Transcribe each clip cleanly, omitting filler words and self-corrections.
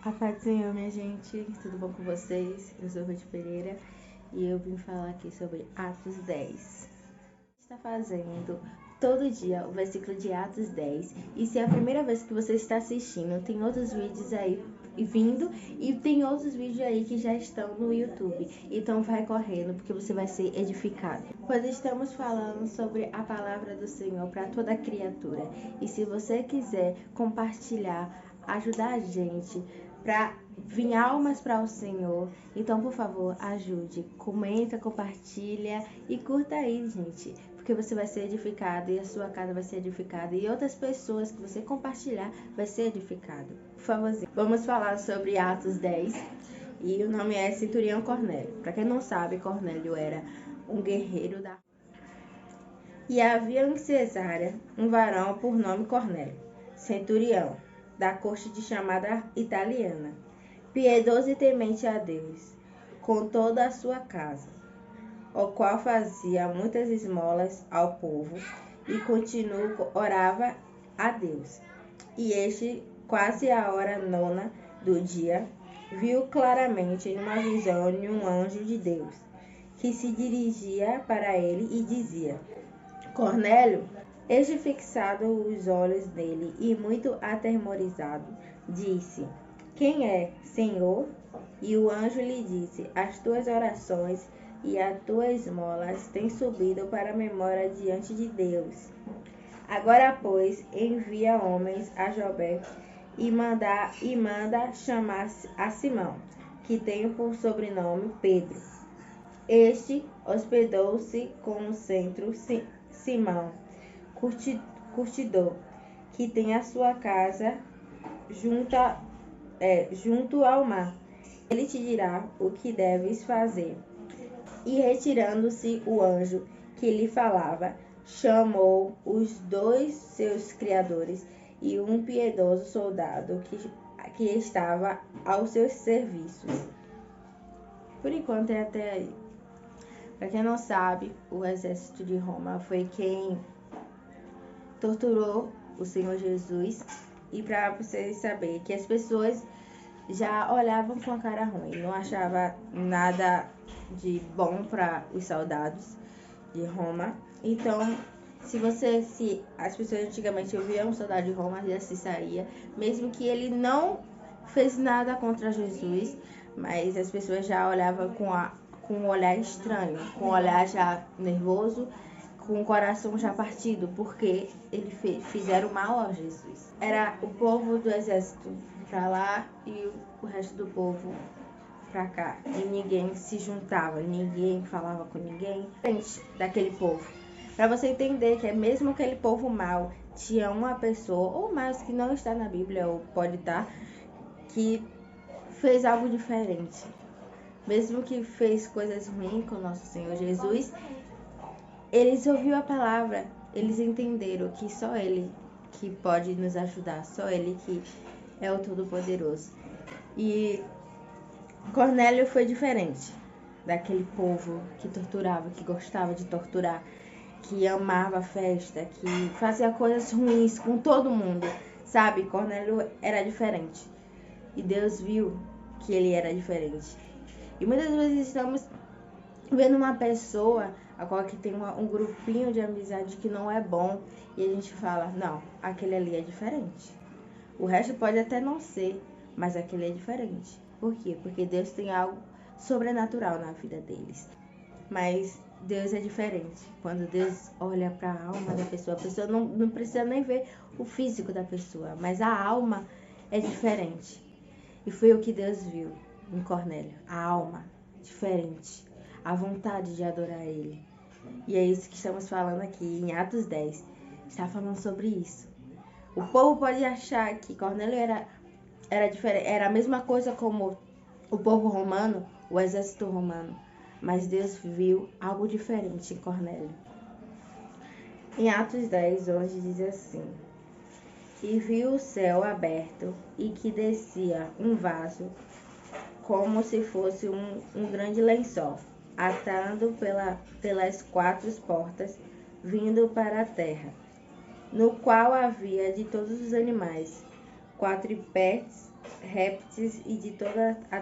A paz do Senhor, minha gente, tudo bom com vocês? Eu sou Ruth Pereira e eu vim falar aqui sobre Atos 10. Está fazendo todo dia o versículo de Atos 10 e se é a primeira vez que você está assistindo, tem outros vídeos aí vindo e tem outros vídeos aí que já estão no YouTube. Então vai correndo porque você vai ser edificado. Pois estamos falando sobre a palavra do Senhor para toda criatura. E se você quiser compartilhar, ajudar a gente para vir almas para o Senhor, então por favor ajude, comenta, compartilha e curta aí, gente, porque você vai ser edificado e a sua casa vai ser edificada e outras pessoas que você compartilhar vai ser edificado. Por favorzinho. Vamos falar sobre Atos 10 e o nome é Centurião Cornélio. Para quem não sabe, Cornélio era um guerreiro da... E havia em Cesária um varão por nome Cornélio, centurião, da corte de chamada italiana, piedoso e temente a Deus, com toda a sua casa, o qual fazia muitas esmolas ao povo e continuo orava a Deus. E este, quase à hora 9 do dia, viu claramente numa visão de um anjo de Deus, que se dirigia para ele e dizia: Cornélio. Este, fixado os olhos nele e muito atemorizado, disse: Quem é, Senhor? E o anjo lhe disse: As tuas orações e as tuas esmolas têm subido para a memória diante de Deus. Agora, pois, envia homens a Jope e manda chamar a Simão, que tem por sobrenome Pedro. Este hospedou-se com o centro Simão, curtidor, que tem a sua casa junto ao mar. Ele te dirá o que deves fazer. E retirando-se o anjo que lhe falava, chamou os 2 seus criadores e um piedoso soldado que estava aos seus serviços. Por enquanto é até aí. Para quem não sabe, o exército de Roma foi quem torturou o Senhor Jesus. E para vocês saberem que as pessoas já olhavam com a cara ruim, não achava nada de bom para os soldados de Roma. Então, se as pessoas antigamente ouviam um soldado de Roma, já se saía, mesmo que ele não fez nada contra Jesus, mas as pessoas já olhavam com um olhar estranho, com um olhar já nervoso, com o coração já partido, porque eles fizeram mal a Jesus. Era o povo do exército para lá e o resto do povo para cá. E ninguém se juntava, ninguém falava com ninguém frente daquele povo. Para você entender que é mesmo aquele povo mau, tinha uma pessoa, ou mais que não está na Bíblia, ou pode estar, que fez algo diferente. Mesmo que fez coisas ruins com o nosso Senhor Jesus, eles ouviram a palavra, eles entenderam que só Ele que pode nos ajudar, só Ele que é o Todo-Poderoso. E Cornélio foi diferente daquele povo que torturava, que gostava de torturar, que amava a festa, que fazia coisas ruins com todo mundo, sabe? Cornélio era diferente. E Deus viu que ele era diferente. E muitas vezes estamos vendo uma pessoa a qual que tem um grupinho de amizade que não é bom e a gente fala, não, aquele ali é diferente. O resto pode até não ser, mas aquele é diferente. Por quê? Porque Deus tem algo sobrenatural na vida deles. Mas Deus é diferente. Quando Deus olha para a alma da pessoa, a pessoa não precisa nem ver o físico da pessoa, mas a alma é diferente. E foi o que Deus viu em Cornélio, a alma diferente, a vontade de adorar Ele. E é isso que estamos falando aqui em Atos 10. Está falando sobre isso. O povo pode achar que Cornélio era diferente, era a mesma coisa como o povo romano, o exército romano. Mas Deus viu algo diferente em Cornélio. Em Atos 10, onde diz assim: E viu o céu aberto e que descia um vaso, como se fosse um grande lençol, atado pelas 4 portas, vindo para a terra, no qual havia de todos os animais, quadrúpedes répteis e de toda a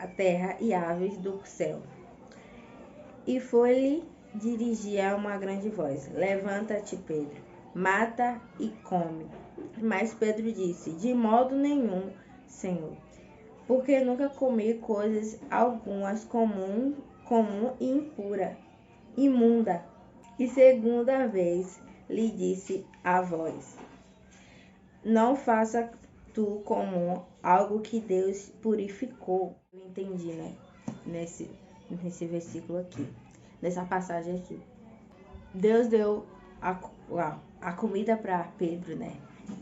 terra e aves do céu. E foi-lhe dirigida uma grande voz: Levanta-te, Pedro, mata e come. Mas Pedro disse: De modo nenhum, Senhor, porque nunca comi coisas algumas comum e imunda. E segunda vez lhe disse a voz: Não faça tu comum algo que Deus purificou. Eu entendi, né? Nesse versículo aqui, nessa passagem aqui. Deus deu a comida para Pedro, né?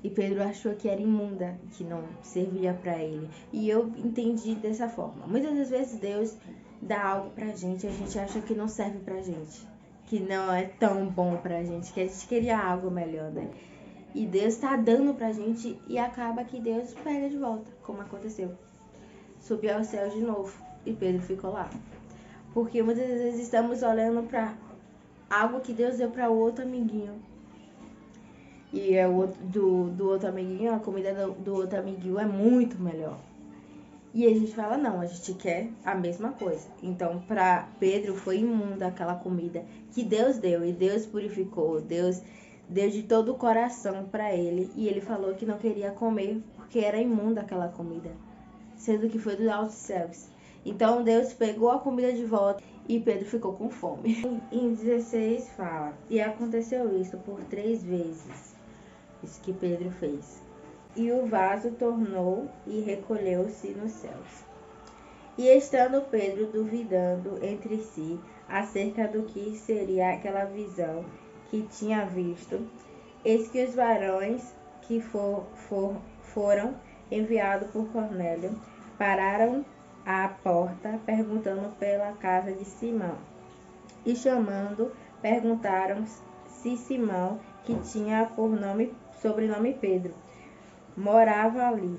E Pedro achou que era imunda, que não servia para ele. E eu entendi dessa forma. Muitas das vezes Deus dá algo pra gente e a gente acha que não serve pra gente, que não é tão bom pra gente, que a gente queria algo melhor, né? E Deus tá dando pra gente e acaba que Deus pega de volta, como aconteceu. Subiu ao céu de novo e Pedro ficou lá. Porque muitas vezes estamos olhando para algo que Deus deu para o outro amiguinho. E do outro amiguinho, a comida do outro amiguinho é muito melhor. E a gente fala, não, a gente quer a mesma coisa. Então, para Pedro foi imunda aquela comida que Deus deu. E Deus purificou, Deus deu de todo o coração para ele. E ele falou que não queria comer porque era imunda aquela comida, sendo que foi dos altos céus. Então Deus pegou a comida de volta e Pedro ficou com fome. Em 16 fala: E aconteceu isso por 3 vezes, isso que Pedro fez. E o vaso tornou e recolheu-se nos céus. E estando Pedro duvidando entre si acerca do que seria aquela visão que tinha visto, eis que os varões que foram enviados por Cornélio pararam à porta, perguntando pela casa de Simão. E chamando, perguntaram se Simão, que tinha por sobrenome Pedro, morava ali.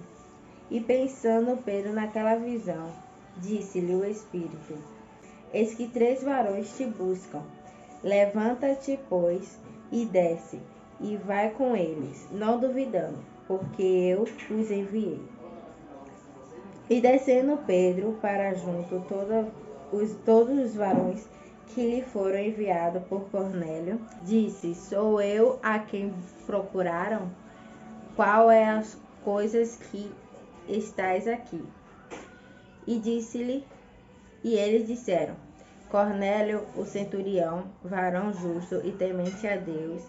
E pensando Pedro naquela visão, disse-lhe o Espírito: Eis que 3 varões te buscam. Levanta-te, pois, e desce, e vai com eles, não duvidando, porque eu os enviei. E descendo Pedro para junto todos os varões que lhe foram enviados por Cornélio, disse: Sou eu a quem procuraram? Qual é as coisas que estais aqui? E eles disseram: Cornélio, o centurião, varão justo e temente a Deus,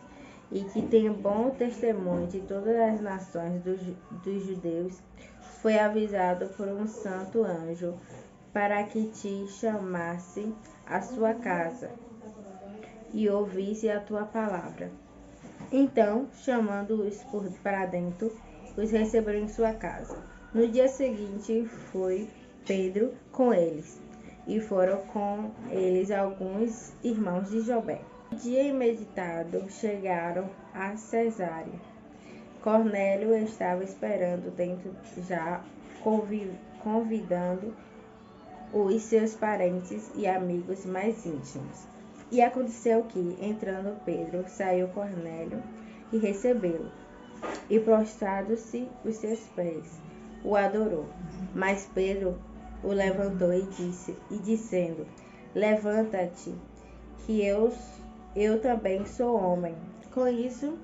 e que tem bom testemunho de todas as nações dos judeus, foi avisado por um santo anjo para que te chamasse à sua casa e ouvisse a tua palavra. Então, chamando-os para dentro, os recebeu em sua casa. No dia seguinte foi Pedro com eles, e foram com eles alguns irmãos de Jopé. No dia imeditado chegaram a Cesareia. Cornélio estava esperando dentro, já convidando os seus parentes e amigos mais íntimos. E aconteceu que, entrando Pedro, saiu Cornélio e recebeu-o, e prostrado-se os seus pés, o adorou. Mas Pedro o levantou e dizendo: Levanta-te, que eu também sou homem. Com isso,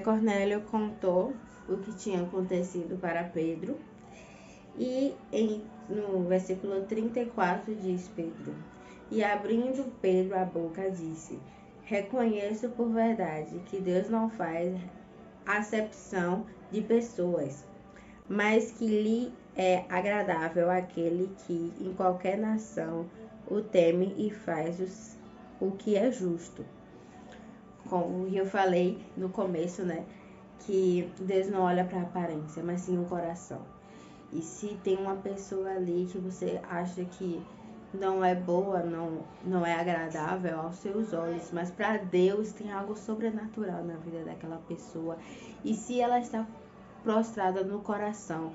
Cornélio contou o que tinha acontecido para Pedro. E no versículo 34 diz Pedro: E abrindo Pedro a boca, disse: Reconheço por verdade que Deus não faz acepção de pessoas, mas que lhe é agradável aquele que em qualquer nação o teme e faz o que é justo. Como eu falei no começo, né, que Deus não olha para a aparência, mas sim o coração. E se tem uma pessoa ali que você acha que não é boa, não é agradável aos seus olhos, mas para Deus tem algo sobrenatural na vida daquela pessoa. E se ela está prostrada no coração,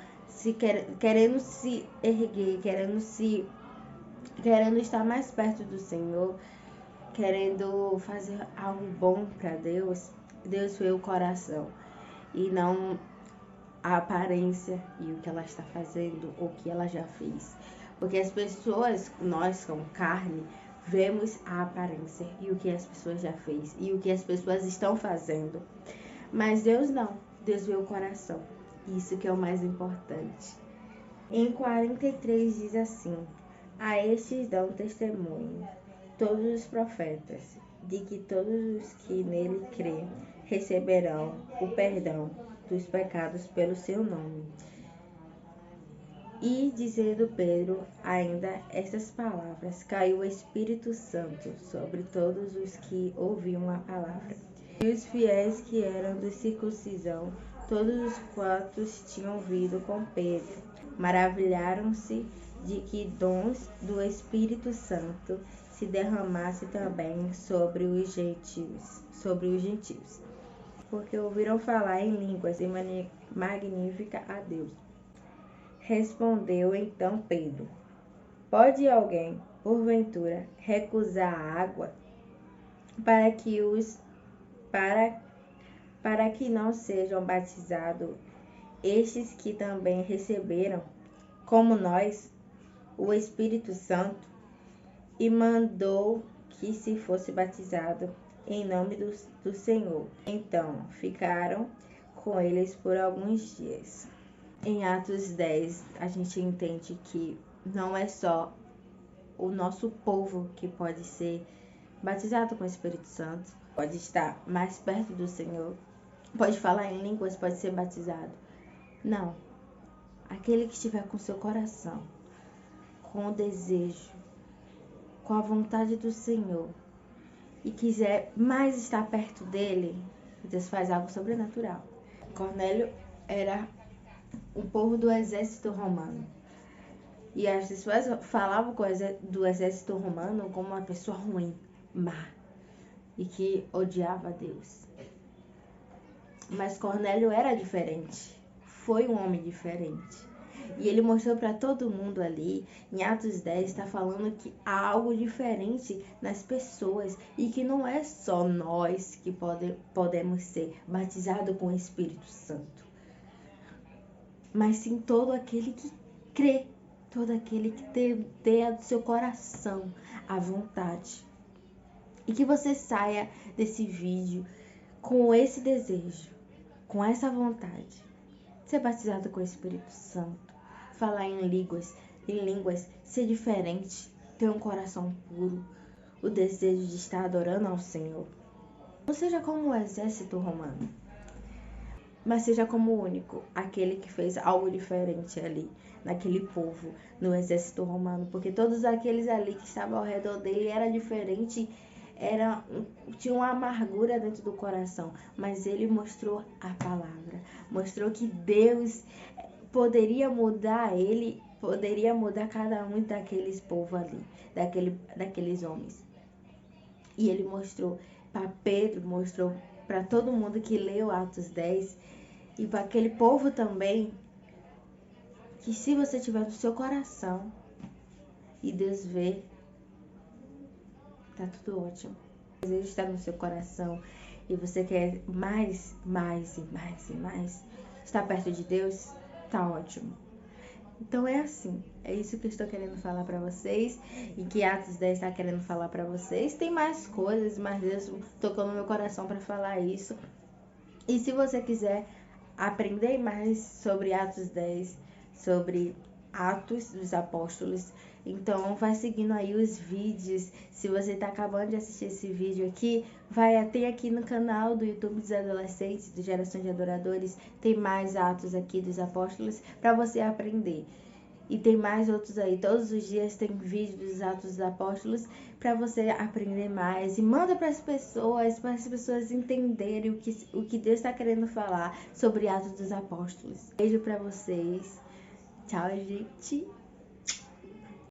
querendo se erguer, querendo estar mais perto do Senhor, querendo fazer algo bom para Deus, Deus vê o coração e não a aparência e o que ela está fazendo, o que ela já fez. Porque as pessoas, nós com carne, vemos a aparência e o que as pessoas já fez e o que as pessoas estão fazendo. Mas Deus não, Deus vê o coração. Isso que é o mais importante. Em 43 diz assim: a estes dão testemunho todos os profetas, de que todos os que nele crêem receberão o perdão dos pecados pelo seu nome. E dizendo Pedro ainda estas palavras, caiu o Espírito Santo sobre todos os que ouviam a palavra. E os fiéis que eram de circuncisão, todos os quantos tinham ouvido com Pedro, maravilharam-se de que dons do Espírito Santo se derramasse também sobre os gentios, porque ouviram falar em línguas e magnifica a Deus. Respondeu então Pedro: pode alguém, porventura, recusar a água para que não sejam batizados estes que também receberam, como nós, o Espírito Santo? E mandou que se fosse batizado em nome do Senhor. Então ficaram com eles por alguns dias. Em Atos 10, a gente entende que não é só o nosso povo que pode ser batizado com o Espírito Santo, pode estar mais perto do Senhor, pode falar em línguas, pode ser batizado. Não. Aquele que estiver com seu coração, com o desejo, com a vontade do Senhor e quiser mais estar perto dele, Deus faz algo sobrenatural. Cornélio era o povo do exército romano. E as pessoas falavam do exército romano como uma pessoa ruim, má, e que odiava Deus. Mas Cornélio era diferente, foi um homem diferente. E ele mostrou para todo mundo ali, em Atos 10, está falando que há algo diferente nas pessoas e que não é só nós que podemos ser batizados com o Espírito Santo, mas sim todo aquele que crê, todo aquele que tenha do seu coração a vontade. E que você saia desse vídeo com esse desejo, com essa vontade, ser batizado com o Espírito Santo, falar em línguas, ser diferente, ter um coração puro, o desejo de estar adorando ao Senhor. Não seja como o exército romano, mas seja como o único, aquele que fez algo diferente ali, naquele povo, no exército romano, porque todos aqueles ali que estavam ao redor dele era diferente, tinha uma amargura dentro do coração, mas ele mostrou a palavra, mostrou que Deus poderia mudar ele, poderia mudar cada um daqueles povos ali, daqueles homens. E ele mostrou para Pedro, mostrou para todo mundo que leu Atos 10 e para aquele povo também, que se você tiver no seu coração e Deus vê, tá tudo ótimo. Às vezes está no seu coração e você quer mais, estar perto de Deus, tá ótimo. Então é assim, é isso que eu estou querendo falar para vocês e que Atos 10 está querendo falar para vocês. Tem mais coisas, mas Deus tocou no meu coração para falar isso. E se você quiser aprender mais sobre Atos 10, sobre Atos dos Apóstolos, então vai seguindo aí os vídeos. Se você está acabando de assistir esse vídeo aqui, tem aqui no canal do YouTube dos Adolescentes, do Geração de Adoradores, tem mais Atos aqui dos Apóstolos para você aprender. E tem mais outros aí, todos os dias tem vídeo dos Atos dos Apóstolos para você aprender mais. E manda para as pessoas entenderem o que Deus está querendo falar sobre Atos dos Apóstolos. Beijo para vocês. Tchau, gente.